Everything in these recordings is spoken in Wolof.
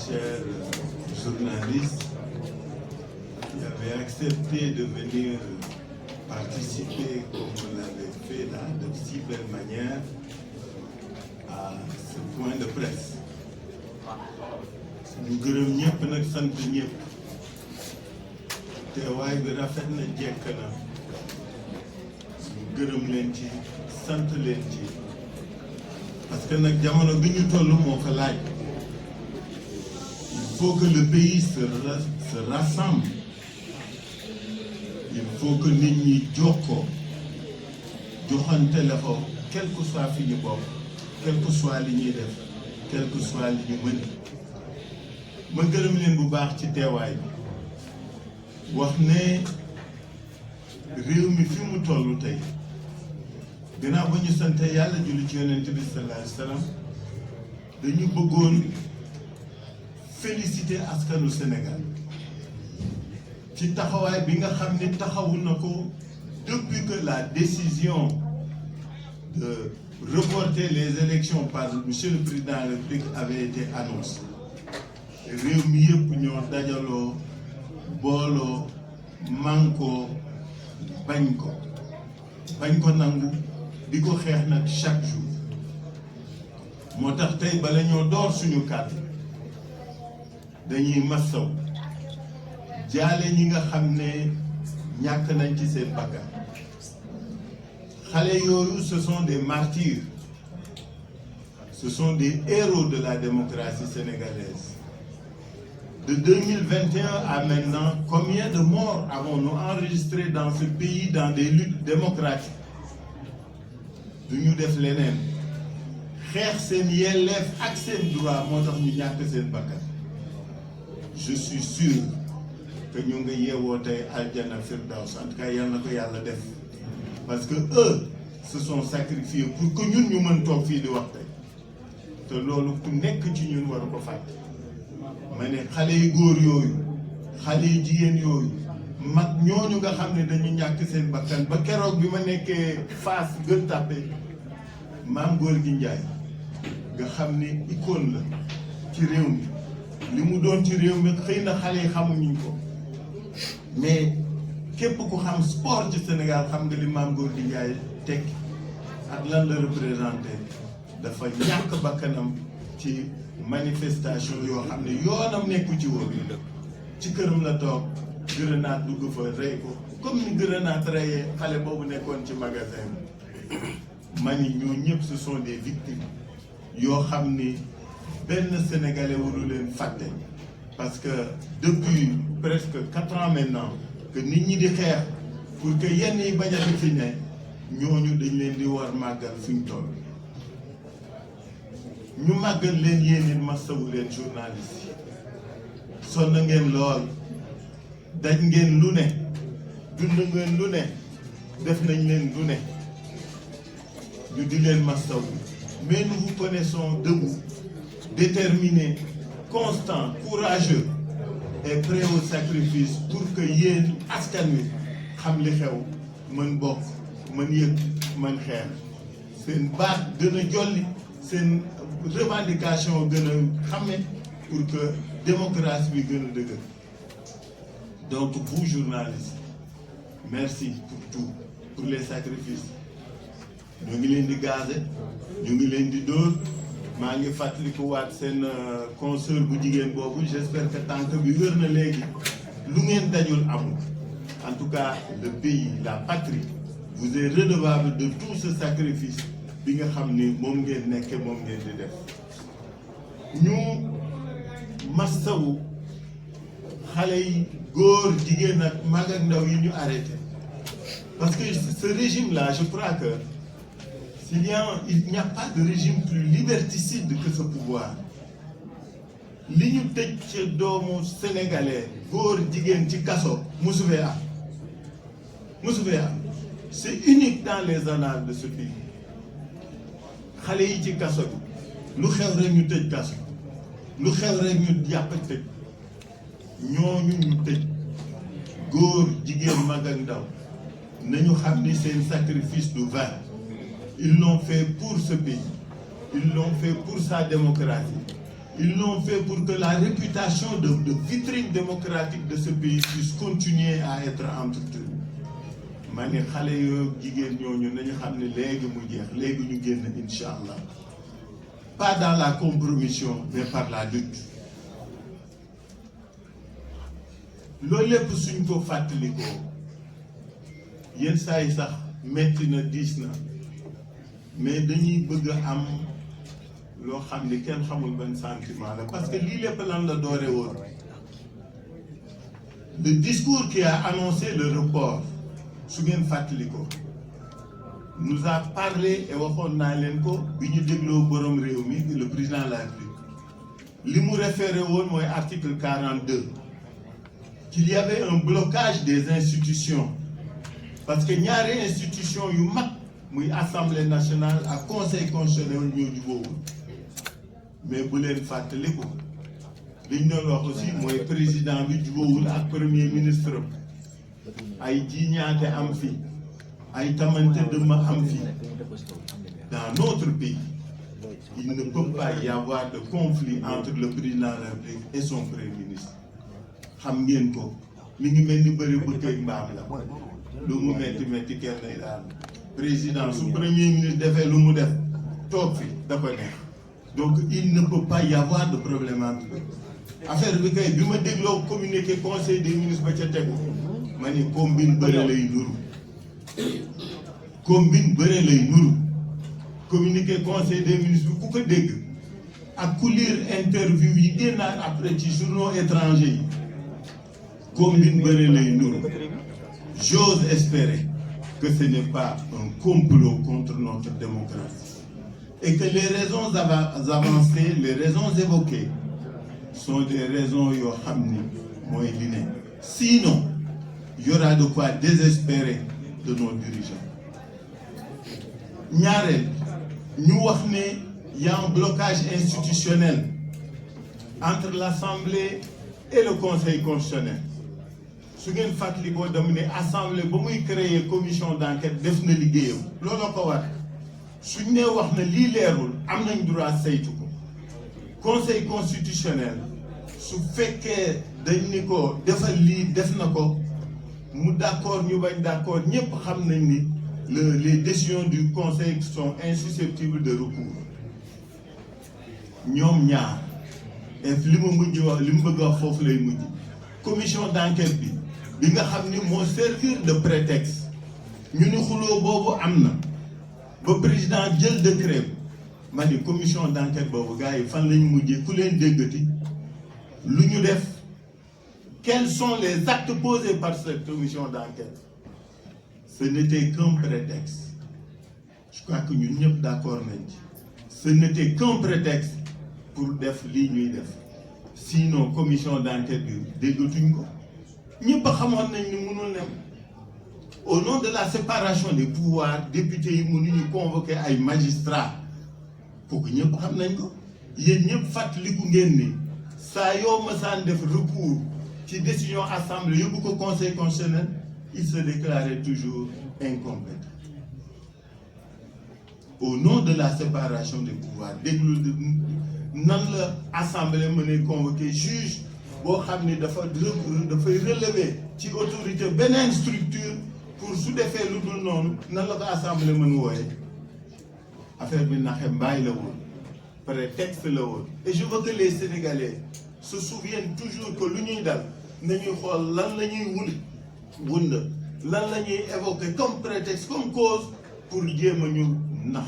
chers journalistes qui avez accepté de venir participer, comme vous l'avez fait là, de si belle manière, à ce point de presse. Ñu gërëm ñëpp nag sant ñëpp teewaay bi rafet na jekk na ñu gërëm leen ci sant leen ci parce que nag jamono bi ñu toll moo ko laaj. Il faut que le pays se rassemble. Il faut que nit ñi jokkoo joxante loxo quel que soit fi ñu bokk quel que soit li ñuy def quel que soit li ñu mën. ma gërëm leen bu baax ci teewaay bi wax ne réew mi fi mu toll tey ginnaaw ba ñu sante yàlla julli ci yonent bi sallallahu alayhi wa sallam dañu bëggoon féliciter askanu Sénégal ci taxawaay bi nga xam ni taxawu na ko depuis que la décision de reporter les élections par monsieur le président de la République avait été annoncée. réew mi yëpp ñoo dajaloo booloo mànkoo bañ ko nangu di ko xeex nag chaque jour moo tax tey bala ñoo door suñu kàddu dañuy massaw jaale ñi nga xam ne ñàkk nañ ci seen bakkan xale yooyu ce sont des martyrs, ce sont des héros de la démocratie sénégalaise. De 2021 à maintenant, combien de morts avons-nous enregistrés dans ce pays dans des luttes démocratiques? Du ñu def leneen xeex seen yelleef ak seen droit moo tax ñu ñàkk seen bakkan. Je suis sûr que ñu ngi yeewoo tey aljana firdaws en tout cas yal na ko yàlla def parce que eux se sont sacrifiés pour que ñun ñu mën toog fii di wax tey te loolu ku nekk ci ñun war ko fàtte. ma ne xale yu góor yooyu xale yu jigéen yooyu mag ñooñu nga xam ne dañu ñàkk seen bakkan ba keroog bi ma nekkee Fass Gueule Tapée Maam Gorgui Ndiaye nga xam ne icône la ci réew mi li mu doon ci réew mi xëy na xale yi xamuñu ko mais képp ku xam sport ci Sénégal xam nga li Maam Gorgui Ndiaye tekki ak lan la représenté dafa ñàkk bakkanam ci manifestation yoo xam ne yoonam nekku ci woon ci këram la toog grenade dugg fa rey ko comme ni grenade reyee xale boobu nekkoon ci magasin bi mani ñoo ñëpp ce sont des victimes yoo xam ni benn sénégalais waru leen fàtte parce que depuis presque 4 ans maintenant que nit ñi di xeex pour que yenn yi bañ a fi ne ñooñu dañ leen di war màggal fuñ toll. ñu màggal leen yéen it masawu leen journaliste yi sonn ngeen lool daj ngeen lu ne dund ngeen lu ne def nañ leen lu ne ñu di leen masawu mais nous vous connaissons debout déterminés constants courageux et prêts au sacrifice pour que yéen askan wi xam li xew mën bokk mën yëg mën xeex seen baat gën a jolli seen revendication gën a xame pour que démocratie bi gën a dëgër. Donc vous journalistes merci pour tout pour les sacrifices ñu ngi leen di gazé ñu ngi leen di dóor maa ngi fàttaliku waat seen consoeur bu jigéen boobu j'espère que tànk bi wér na léegi lu ngeen dajul amul. En tout cas le pays la patrie vous est redevable de tout ce sacrifice bi nga xam ni moom ngeen nekke moom ngeen di def. ñu massawu xale yi góor jigéen ak mag ak ndaw yi ñu arrêté parce que ce régime là je crois que il n'y a pas de régime plus liberticide que ce pouvoir. li ñu tëj ci doomu sénégalais góor jigéen ci kaso musu fee am c'est unique dans les annales de ce pays. xale yi ci kaso bi lu xew rek ñu tëj kaso lu xew rek ñu jàpp tëj ñooñu ñu tëj góor jigéen mag ak ndaw nañu xam ni seen sacrifice du vain. Ils l'ont fait pour ce pays, ils l'ont fait pour sa démocratie, Ils l'ont fait pour que la réputation de vitrine démocratique de ce pays puisse continuer à être entretenue. ma ne xale yoo jigéen ñooñu nañu xam ne léegi mu jeex léegi ñu génn incha allah pas dans la compromission mais par la lutte. loolu lépp suñ ko fàttalikoo yenn saa yi sax metti na diis na mais dañuy bëgg a am loo xam ni kenn xamul ban sentiment la parce que lii lépp lan la doore woon. Le discours qui a annoncé le report su ngeen fàttalikoo nous a parlé et waxoon naa leen ko bi ñu dégloo borom réew mi le président de la République li mu référé woon mooy article 42 qu'il y avait un blocage des institutions parce que ñaari institution yu mag muy assemblée nationale ak conseil constitutionnel ñoo jubóowul mais bu leen fàttaliku liñ doon wax aussi mooy président bi jubóowul ak premier ministre ay jiñaate am fi ay tamante dëmma am fi. Dans notre pays il ne peut pas y avoir de conflit entre le président de la République et son premier ministre. xam ngeen ko mi ngi mel ni bëri bu tey mbaam la lu mu metti metti kenn lay daal président su premier ministre defee lu mu def toog fi da ko neex donc il ne peut pas y avoir de problème entre eux. affaire bi kay bi ma dégloo communiqué conseil des ministres ba ca tegu ma ni combine bëre lay nuru combine bëre lay nuru communiqué conseil des ministres bi ku ko dégg ak ku lire interview yi génnaat après ci journaux étrangers yi combine bëre lay nuru. J'ose espérer que ce n'est pas un complot contre notre démocratie et que les raisons avancées, les raisons évoquées sont des raisons yoo xam ni mooy li ne sinon il y aura de quoi désespérer de nos dirigeants. ñaareel ñu wax ne y a un blocage institutionnel entre l'Assemblée et le Conseil constitutionnel. su ngeen fàttalikoo dama ne assemblée ba muy créer commission d'enquête def na liggéeyam looloo ko war suñ nee wax na lii leerul am nañ droit saytu ko. conseil constitutionnel su fekkee dañ ni ko defal lii def na ko mu d'accord ñu bañ d'accord ñëpp xam nañ ni les décisions du conseil sont insusceptibles de recours. ñoom ñaar et li ma mujj wax li mu bëgg a wax foofu lay mujj commission d'enquête bi nga xam ni moo servir de prétexte ñu ni xuloo boobu am na ba président jël décret ma ni commission d'enquête boobu gars yi fan lañu mujjee ku leen déggati lu ñu def quels sont les actes posés par cette commission d'enquête. Ce n'était qu'un prétexte. Je crois que ñun ñëpp d'accord nañ ci ce n'était qu'un prétexte pour def lii ñuy def sinon commission d'enquête bi déggatuñ ko ñëpp xamoon nañ ni mënul nem au nom de la séparation des pouvoirs députés yi mënuñu convoquer ay magistrats kooku ñëpp xam nañ ko yéen ñëpp fàttaliku ngeen ni saa yoo mësaan def recours ci décision assemblée yóbbu ko conseil constitutionnel il se déclarait toujours incompétent. Au nom de la séparation des pouvoirs déglu nan la assemblée mën a convoquer juge boo xam ni dafay relever ci autorité beneen structure pour su defee lu dul noonu nan la ko assemblée mën wooye affaire bi naxe mbaay la woon prétexte la woon et je veux que les Sénégalais se souviennent toujours que lu ñuy dal nañuy xool lan la ñuy wund lan la ñuy évoquer comme prétexte comme cause pour jéem a ñu nax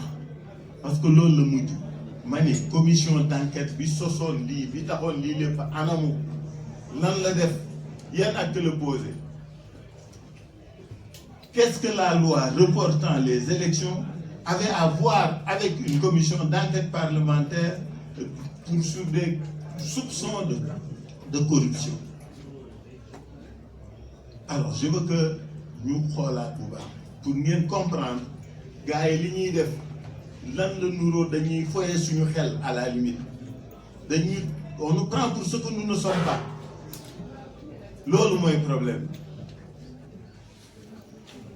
parce que loolu la mujj ma ni commission d'enquête bi sosoon lii bi taxoon lii lépp anamu lan la def yan acte la posé. Qu'est-ce que la loi reportant les élections avait à voir avec une commission d'enquête parlementaire pour sur des soupçons de corruption. Alors je veux que ñu xoolaat bu baax pour ngeen comprendre gars yi li ñuy def lan la nuroo dañuy foyer suñu xel à la limite on nous prend pour ce que nous ne sommes pas loolu mooy problème.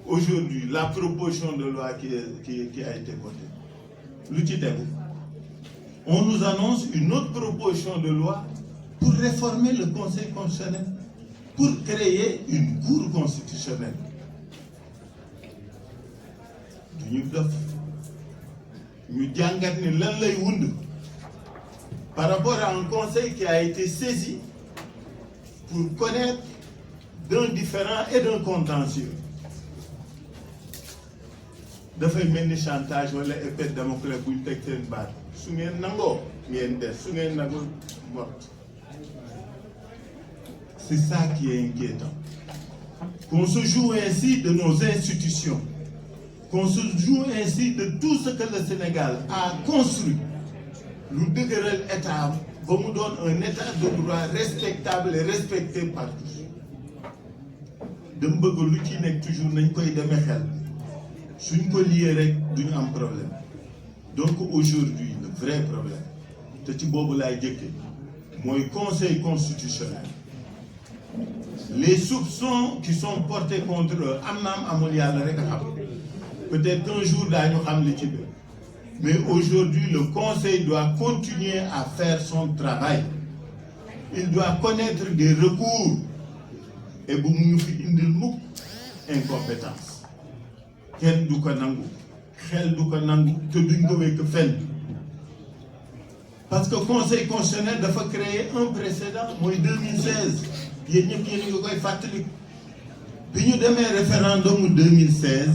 Aujourd'hui la proposition de loi qui a été votée lu ci tegu on nous annonce une autre proposition de loi pour réformer le Conseil constitutionnel, pour créer une Cour constitutionnelle. Nous par rapport à un conseil qui a été saisi pour connaître d'un différend et d'un contentieux. Dafay mel ni chantage wala épée de Damoclès buñ teg seen baat su ngeen nangoo ngeen des su ngeen nangoo mort. C'est ça qui est inquiétant. Qu'on se joue ainsi de nos institutions, qu'on se joue ainsi de tout ce que le Sénégal a construit. Lu dëgëral état ba mu doon un état de droit respectable et respecté par tous. Dama bëgg lu ci nekk toujours nañ koy demee xel. Suñ ko lié rek duñu am problème. Donc aujourd'hui le vrai problème te ci boobu laay jëkke mooy Conseil constitutionnel. Les soupçons qui sont portés contre eux am naam amul yàlla rek a xam. Peut-être qu'un jour daañu xam li ci biir. Mais aujourd'hui le Conseil doit continuer à faire son travail. Il doit connaître des recours et bu mu ñu fi indil mukk incompétence. Kenn du ko nangu xel du ko nangu te duñ ko wekk fenn parce que Conseil constitutionnel dafa créer un précédent mooy 2016 yéen ñëpp yéen ngi koy fàttali bi ñu demee référendum 2016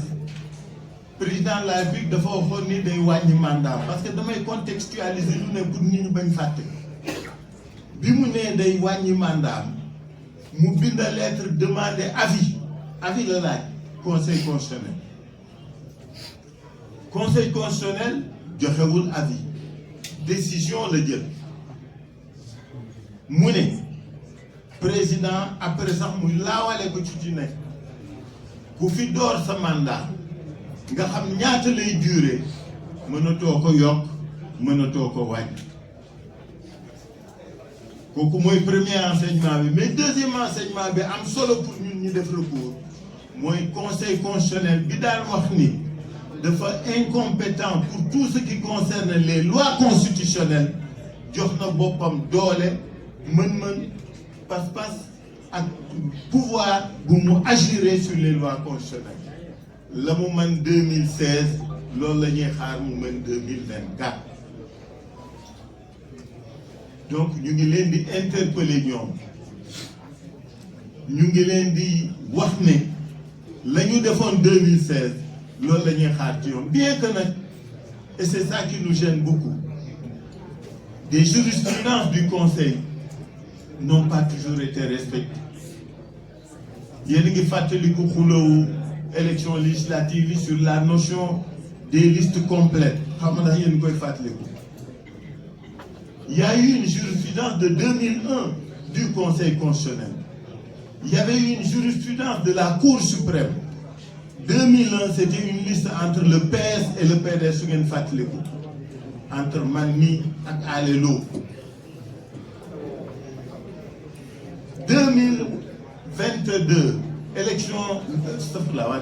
président de la République dafa waxoon ni day wàññi mandat parce que damay contextualiser lu ne pour nit ñu bañ fàtte bi mu nee day wàññi mandat mu bind lettre demander avis la laaj Conseil constitutionnel. Conseil constitutionnel joxewul avis décision la jël mu ne président après sax muy laawale ko ci nekk ku fi door sa mandat nga xam ñaata lay durer mënatoo ko yokk mënatoo ko wàññi kooku mooy premier enseignement bi mais deuxième enseignement bi am solo pour ñun ñi def recours mooy Conseil constitutionnel bi daan wax ni dafa incompétent pour tout ce qui concerne les lois constitutionnelles jox na boppam doole mën-mën pas-pas ak pouvoir bu mu agir sur les lois constitutionnelles la mu mën 2016 loolu la ñuy xaar mu mën 2024 donc ñu ngi leen di interpeller ñoom ñu ngi leen di wax ne la ñu defoon 2016 loolu la ñuy xaar ci ñoom bien que nag et c'est ça qui nous gêne beaucoup des jurisprudences du Conseil n'ont pas toujours été respectées yéen a ngi fàttaliku xulóowu élection législative yi sur la notion des listes complètes xam nga yéen koy fàttaliku il y a eu une jurisprudence de 2001 du Conseil constitutionnel il y avait eu une jurisprudence de la Cour suprême 2001 c'était une liste entre le PS et le PDS su ngeen fàttaliku entre man mi ak Alelo 2022 élection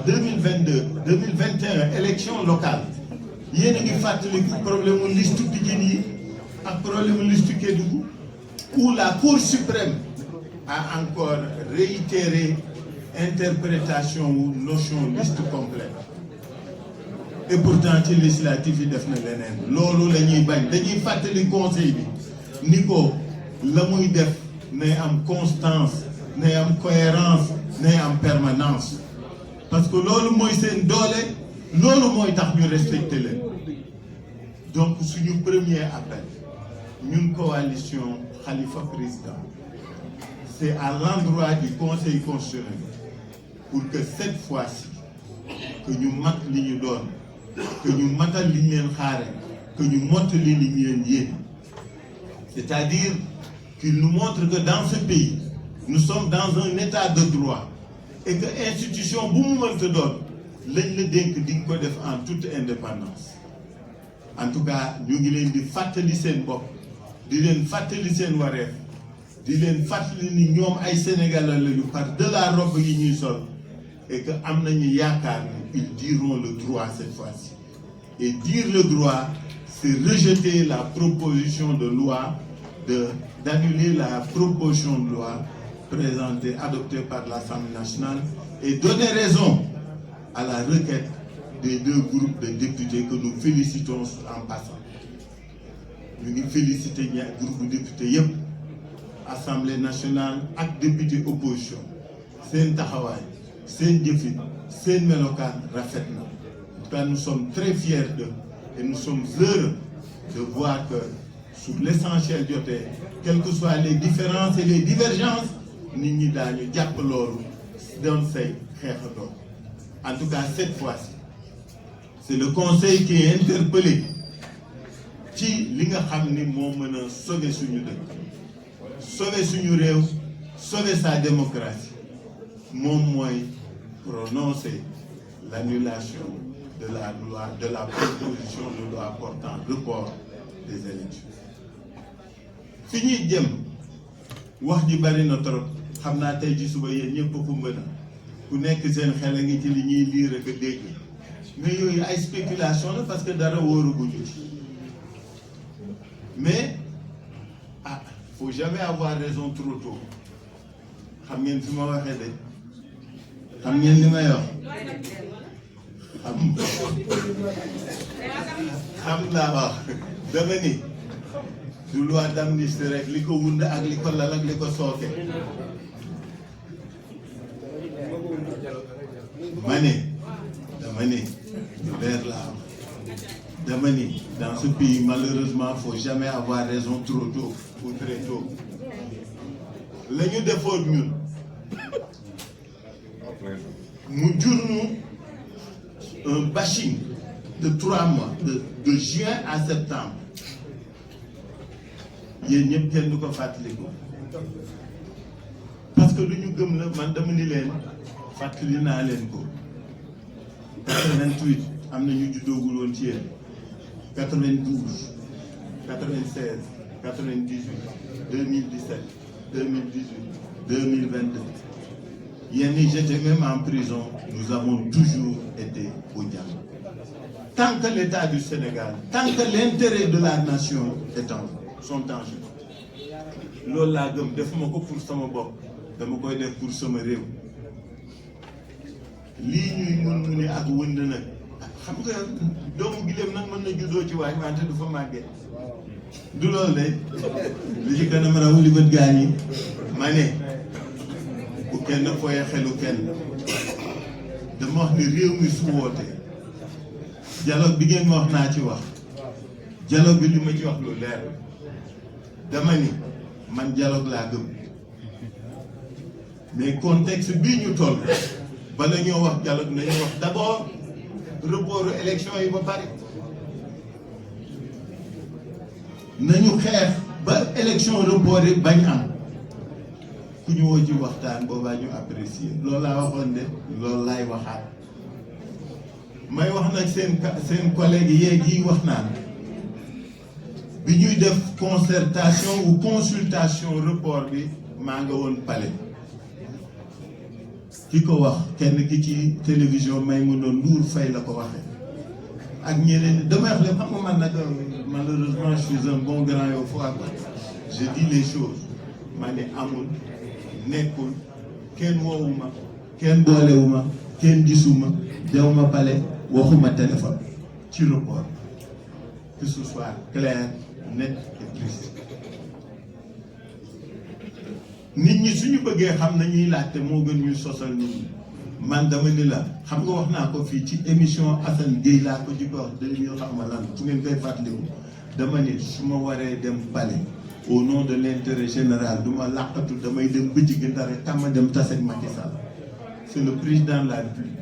2021 élection locale yéen a ngi fàttaliku problème mu liste Pikine yi ak problème mu liste Kédougou où la Cour suprême a encore réitéré interprétation ou notion liste complète et pourtant ci législative yi def na leneen loolu la ñuy bañ dañuy fàttali conseil bi ni ko la muy def nay am constance nay am cohérence nay am permanence parce que loolu mooy seen doole loolu mooy tax ñu respecter leen donc suñu premier appel ñun coalition Khalifa président c'est à l'endroit du Conseil constitutionnel pour que cette fois-ci que ñu mat li ñu doon que ñu matal li ñu leen xaare que ñu mottali li ñu leen yéene c'est-à-dire qu'il nous montre que dans ce pays nous sommes dans un état de droit et que institution bu mu mënta doon lañ la dénk di nga ko def en toute indépendance en tout cas ñu ngi leen di fàttali seen bopp di leen fàttali seen wareef di leen fàttali ni ñoom ay Sénégalais lañu par de la robe yi ñuy sol et que am nañu yaakaar ni ils diront le droit cette fois-ci et dire le droit c'est rejeter la proposition de loi, d'annuler la proposition de loi présentée, adoptée par l'Assemblée nationale et donner raison à la requête des deux groupes de députés que nous félicitons en passant. Nous félicitons le groupe de députés, Assemblée nationale et députés opposition. C'est un taxawaay, c'est un jëfin, c'est un melokaan rafet na. En tout cas, nous sommes très fiers d'eux et nous sommes heureux de voir que sur l'essentiel jotee, quelles que soient les différences et les divergences, nit ñi daañu jàpp loolu doon say xeexandoo. En tout cas, cette fois-ci, c'est le conseil qui est interpellé ci li nga xam ni moo mën a sauver suñu dëkk, sauver suñu réew, sauver sa démocratie. Moom mooy prononcer l'annulation de la loi, de la proposition de loi portant report des élections. Fi ñuy jëm wax ji bari na trop, xam naa tey ci suba yéen ñëpp ko mën a ku nekk seen xel a ngi ci li ñuy lire ak a dégg, mais yooyu ay spéculation la parce que dara wóoruguñu ci. Mais faut jamais avoir raison trop tôt. Xam ngeen fi ma waxee de, xam ngeen li may wax, xam laa wax dama ni du loi d'amnistie rek li ko wund ak li ko lal ak li ko sooke. Dama ni leer laa wax. Dama ni dans ce pays malheureusement faut jamais avoir raison trop tôt ou très tôt. La ñu defoon ñun mu jur ñu un bashing de 3 mois de juin à septembre. Yéen ñëpp kenn du ko fàttaliku parce que lu ñu gëm la. Man dama ni leen fàttali naa leen ko 88 am na ñu juddoogul woon ci yéen, 92 96 98 2017 2018 2022 yéen ñi j'étais même en prison. Nous avons toujours été au dialogue. Tant que l'État du Sénégal, tant que l'intérêt de la nation sont en jeu. Loolu laa gëm, defuma ko pour sama bopp, dama koy def pour sama réew. Lii ñuy mun ne ak wënd nag, xam nga doomu gileem nag mën na juddoo ci waay wante du fa màggee. Du loolu de li ci kanam raw li bët gaañ yi. Ma ne bu kenn fooyee xelu kenn. Dama wax ni réew mi su wootee dialogue bi ngeen ma wax naa ci wax, dialogue bi li ma ci wax lu leer. Dama ni man dialogue laa gëm, mais contexte bii ñu toll bala ñoo wax dialogue nañu wax d'abord report élection yi ba pare. Nañu xeex ba élection report yi bañ am. Ku ñu woo ci waxtaan boobaa ñu apprécier. Loolu laa waxoon de, loolu laay waxaat. May wax nag seen collègue yeeg yi wax naan bi ñuy def concertation ou consultation report bi maa nga woon palais. Ki ko wax kenn ki ci télévision Maïmouna Ndour Faye la ko waxee ak ñeneen. Damay wax leen xam nga man nag malheureusement je suis un bon grand yow fois quoi. Je dis les choses. Ma ne amul, nekkul, kenn woowuma, kenn boolewuma, kenn gisuma, dewuma palais, waxuma téléphone ci report. Que ce soit clair, net et précis. Nit ñi suñu bëggee xam nañuy laajte moo gën ñuy sosal nit ñi. Man dama ni la xam nga wax naa ko fii ci émission Assane Gueye laa ko ci ko wax 2000 xam nga lan su ngeen koy fàttaliku. Dama ni su ma waree dem palais au nom de l'intérêt général du ma làqatu damay dem bëccëg ndare tàmma dem taseeg Macky Sall. C'est le président de la République.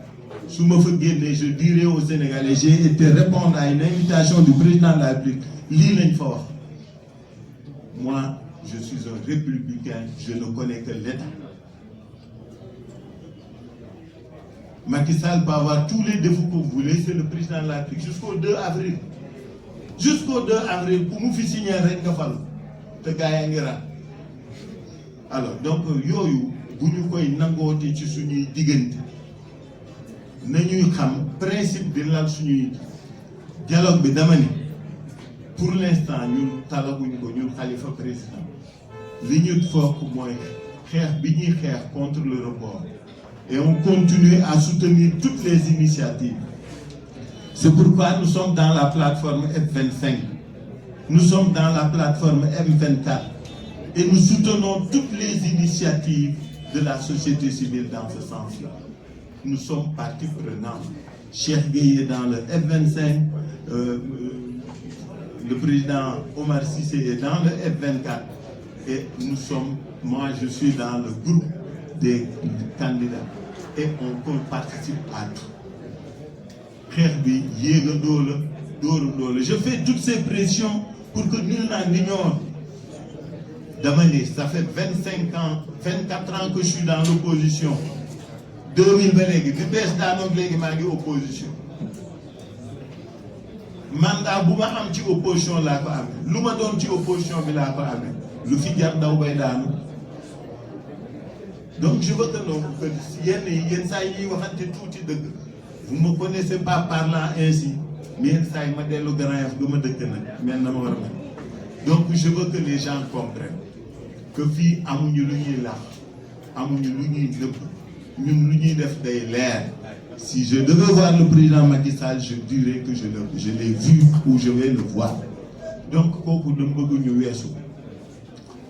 Su ma fa génnee je dirai aux Sénégalais j'ai été répondre à une invitation du président de la République lii lañ fa wax. Moi je suis un républicain, je ne connais que l'État. Macky Sall peut avoir tous les défauts que vous voulez, c'est le président de la République jusqu'au 2 avril. Jusqu'au 2 avril ku mu fi signé rek nga fal te gaa yaa ngi raat. Alors donc yooyu bu ñu koy nangooti ci suñuy diggante nañuy xam principe bi lan suñuy dialogue bi. Dama ni pour l'instant ñun talaguñ ko ñun Khalifa président li ñu fokk mooy xeex bi ñuy xeex contre le report et on continue à soutenir toutes les initiatives. C'est pourquoi nous sommes dans la plateforme F25, nous sommes dans la plateforme M24 et nous soutenons toutes les initiatives de la société civile dans ce sens-là. Nous sommes partie prenante. Cheikh Gueye est dans le F25, le président Omar Cissé est dans le F24 et nous sommes, moi je suis dans le groupe des candidats et on participe à tout. Je fais toutes ces pressions pour que nous n'ignorions. Ça fait 25 ans, 24 ans que je suis dans l'opposition. 2000 opposition. Mandat bu ma am ci opposition laa ko amee lu ma doon ci opposition bi laa ko amee lu fi jar daw bay daanu donc je veux que yenn saa yi waxante tuuti dëgg vous me connaissez pas parlant ainsi mais yenn saa yi ma dellu Grand Yoff ga ma dëkk nag mel na ma war a mel donc je veux que les gens comprennent que fii amuñu lu ñuy làq amuñu lu ñuy nëbb ñun lu ñuy def day leer. Si je devais voir le président Macky Sall, je dirais que je l'ai vu ou je vais le voir. Donc, kooku de bëgg ñu weesu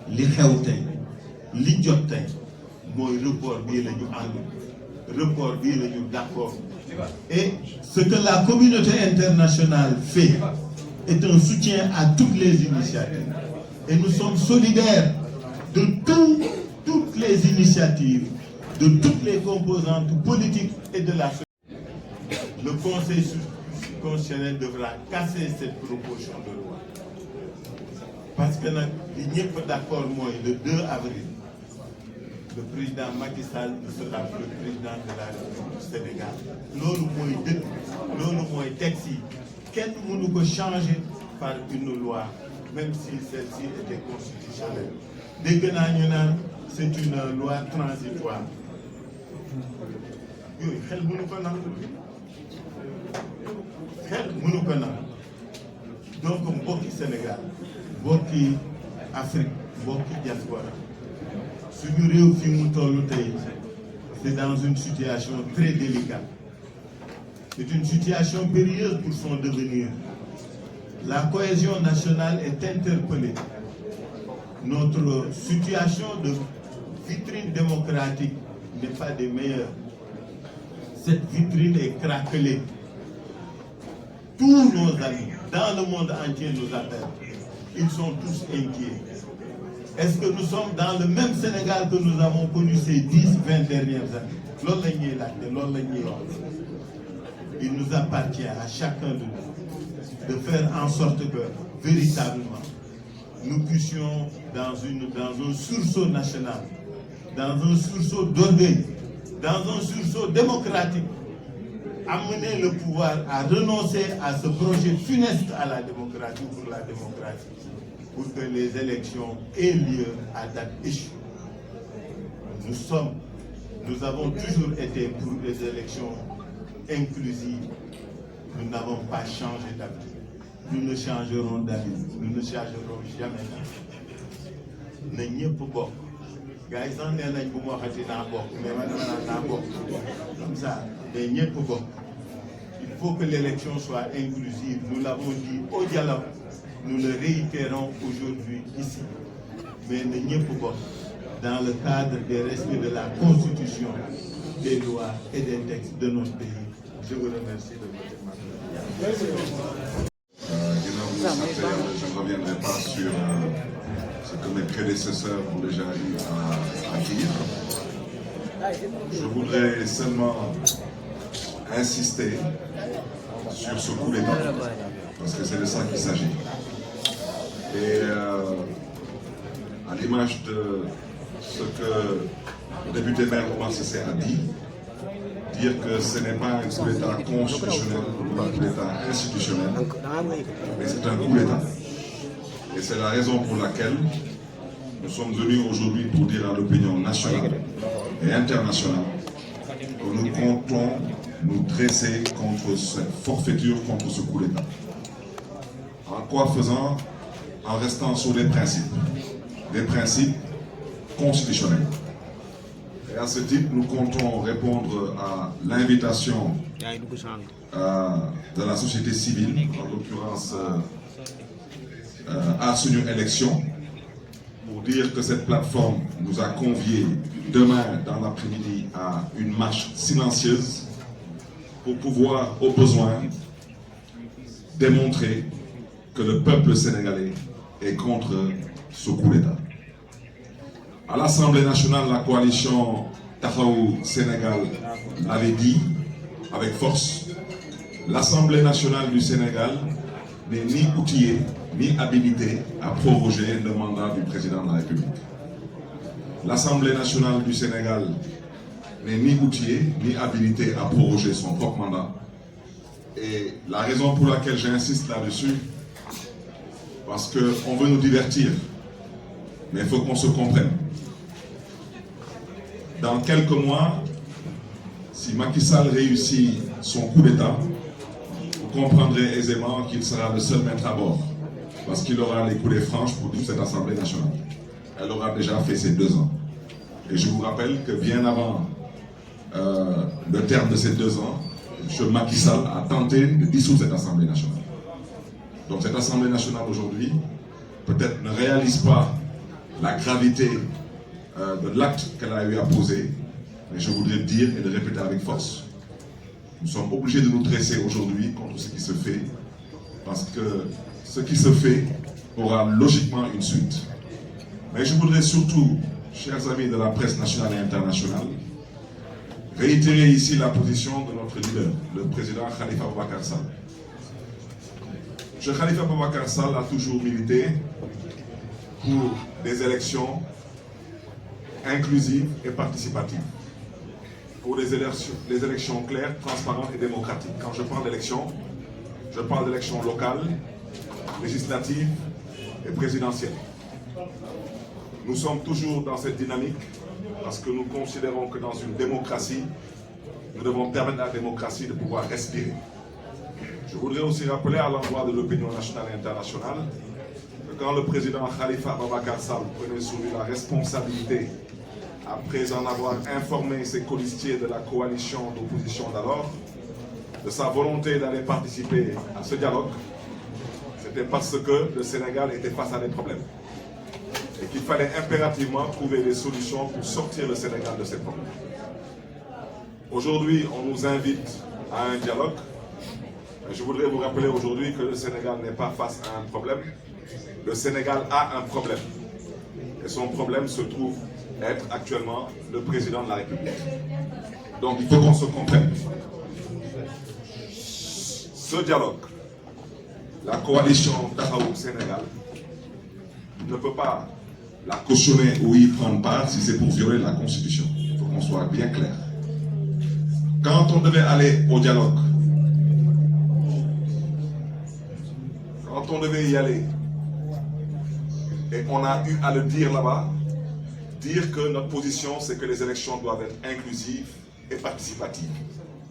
li xew tey li jot tey mooy report bii la ñu ànd report bii la ñu d'accord et ce que la communauté internationale fait est un soutien à toutes les initiatives et nous sommes solidaires de toutes les initiatives de toutes les composantes politiques et de la société. Le Conseil constitutionnel devra casser cette proposition de loi. Parce que li ñëpp d'accord mooy le 2 avril, le président Macky Sall ne sera plus le président de la République du Sénégal. Loolu mooy dëgg, loolu mooy texte yi. Kenn mënu ko changer par une loi, même si celle-ci était constitutionnelle. Dégg naa ñu naan c'est une loi transitoire. Yooyu xel mënu ko nangu donc mbokki Sénégal mbokki Afrique mbokki diaspora suñu réew fi mu tollu tey c'est dans une situation très délicate, c'est une situation périlleuse pour son devenir. La cohésion nationale est interpellée. Notre situation de vitrine démocratique n'est pas des meilleures. Cette vitrine est craquelée. Tous nos amis dans le monde entier nous appellent. Ils sont tous inquiets. Est-ce que nous sommes dans le même Sénégal que nous avons connu ces 10-20 dernières années? Il nous appartient à chacun de nous de faire en sorte que véritablement nous puissions dans un sursaut national, dans un sursaut d'orgueil, dans un sursaut démocratique, amener le pouvoir à renoncer à ce projet funeste à la démocratie pour la démocratie, pour que les élections aient lieu à date échue. Nous avons toujours été pour des élections inclusives. Nous n'avons pas changé d'avis. Nous ne changerons d'avis. Nous ne changerons jamais d'avis. Na ñëpp bokk. Gars yi sax nee nañ bu ma waxati naa bokk mais man dama naan naa bokk comme ça mais ñëpp bokk. Il faut que l'élection soit inclusive. Nous l'avons dit au dialogue. Nous le réitérons aujourd'hui ici. Mais na ñëpp bokk dans le cadre des respects de la Constitution, des lois et des textes de notre pays. Je vous remercie de votre attention. Je ne reviendrai pas sur ce que mes prédécesseurs ont déjà eu à dire. Je voudrais seulement insister sur ce coup d'État, parce que c'est de ça qu'il s'agit. Et à l'image de ce que le député maire Omar Cissé a dit, dire que ce n'est pas un coup d'État constitutionnel ou un coup d'État institutionnel, mais c'est un coup d'État. Et c'est la raison pour laquelle nous sommes venus aujourd'hui pour dire à l'opinion nationale et internationale que nous comptons nous dresser contre cette forfaiture, contre ce coup d'État. En En quoi faisant? En restant sur des principes constitutionnels. Et à ce titre, nous comptons répondre à l'invitation de la société civile, en l'occurrence à Sunu Élection, pour dire que cette plateforme nous a conviés demain dans l'après-midi à une marche silencieuse pour pouvoir, au besoin, démontrer que le peuple sénégalais est contre ce coup d'État. À l'Assemblée nationale, la coalition Taxawu Sénégal l'avait dit avec force. L'Assemblée nationale du Sénégal n'est ni outillée ni habilitée à proroger le mandat du président de la République. L'Assemblée nationale du Sénégal n'est ni outillée ni habilitée à proroger son propre mandat. Et la raison pour laquelle j'insiste là-dessus, parce qu'on veut nous divertir, mais il faut qu'on se comprenne. Dans quelques mois, si Macky Sall réussit son coup d'État, vous comprendrez aisément qu'il sera le seul maître à bord, parce qu'il aura les coulées franches pour toute cette Assemblée nationale. Elle aura déjà fait ses 2 ans. Et je vous rappelle que bien avant le terme de ces 2 ans, M. Macky Sall a tenté de dissoudre cette Assemblée nationale. Donc cette Assemblée nationale aujourd'hui, peut-être ne réalise pas la gravité de l'acte qu'elle a eu à poser, mais je voudrais le dire et le répéter avec force. Nous sommes obligés de nous dresser aujourd'hui contre ce qui se fait, parce que ce qui se fait aura logiquement une suite. Mais je voudrais surtout, chers amis de la presse nationale et internationale, réitérer ici la position de notre leader, le président Khalifa Abubakar Sall. M. Khalifa Abubakar Sall a toujours milité pour des élections inclusives et participatives, pour des élections claires, transparentes et démocratiques. Quand je parle d'élections, je parle d'élections locales, législatives et présidentielles. Nous sommes toujours dans cette dynamique parce que nous considérons que dans une démocratie, nous devons permettre à la démocratie de pouvoir respirer. Je voudrais aussi rappeler à l'endroit de l'opinion nationale et internationale que quand le président Khalifa Abubakar Sall prenait sur lui la responsabilité, après en avoir informé ses colistiers de la coalition d'opposition d'alors, de sa volonté d'aller participer à ce dialogue, c'était parce que le Sénégal était face à des problèmes. Et qu'il fallait impérativement trouver des solutions pour sortir le Sénégal de ces problèmes. Aujourd'hui, on nous invite à un dialogue. Je voudrais vous rappeler aujourd'hui que le Sénégal n'est pas face à un problème. Le Sénégal a un problème. Et son problème se trouve être actuellement le président de la République. Donc il faut qu'on se comprenne. Ce dialogue, la coalition Taxawu Sénégal ne peut pas la cautionner ou y prendre part si c'est pour violer la Constitution. Il faut qu'on soit bien clair. Quand on devait aller au dialogue, quand on devait y aller, et on a eu à le dire là-bas, dire que notre position, c'est que les élections doivent être inclusives et participatives.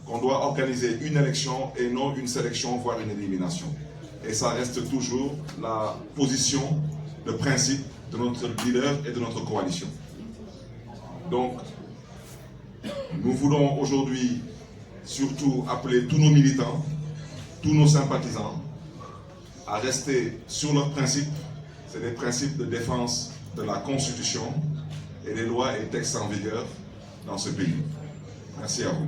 Qu'on doit organiser une élection et non une sélection, voire une élimination. Et ça reste toujours la position, le principe de notre leader et de notre coalition. Donc, nous voulons aujourd'hui surtout appeler tous nos militants, tous nos sympathisants à rester sur leurs principes. C'est des principes de défense de la Constitution et des lois et textes en vigueur dans ce pays. Merci à vous.